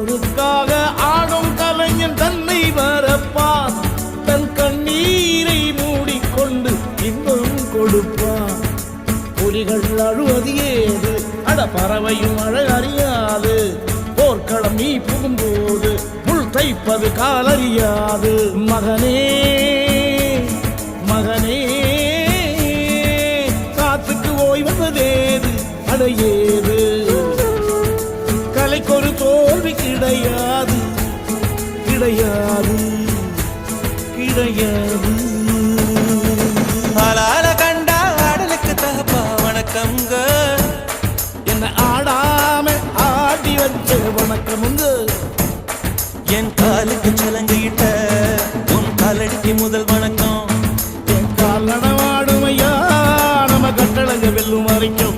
உனக்காக ஆடும் கலைஞன் தன்னை வரப்பான், தன் கண்ணீரை மூடிக்கொண்டு இன்பம் கொடுப்பான். புலிகள் அழுவது ஏது, அட பறவையும் அழ அறியாது. போர்க்களம் நீ புகும்போது முள் தைப்பது காலறியாது. மகனே மகனே காத்துக்கு ஓய்வதேது, அடையேது. கலைக்கொரு தோல்வி கிடையாது, கிடையாது, கிடையாது. ஆளால கண்டா ஆடலுக்கு தகப்பா வணக்கம்ங்க. என்ன ஆடாம ஆடி வச்ச வணக்கமுங்க. என் காலுக்கு சலங்கையிட்ட உன் காலடிக்கு முதல் வணக்கம். என் கால் நடவாடுமையா நம்ம கட்டளங்க வெல்லும் வரைக்கும்.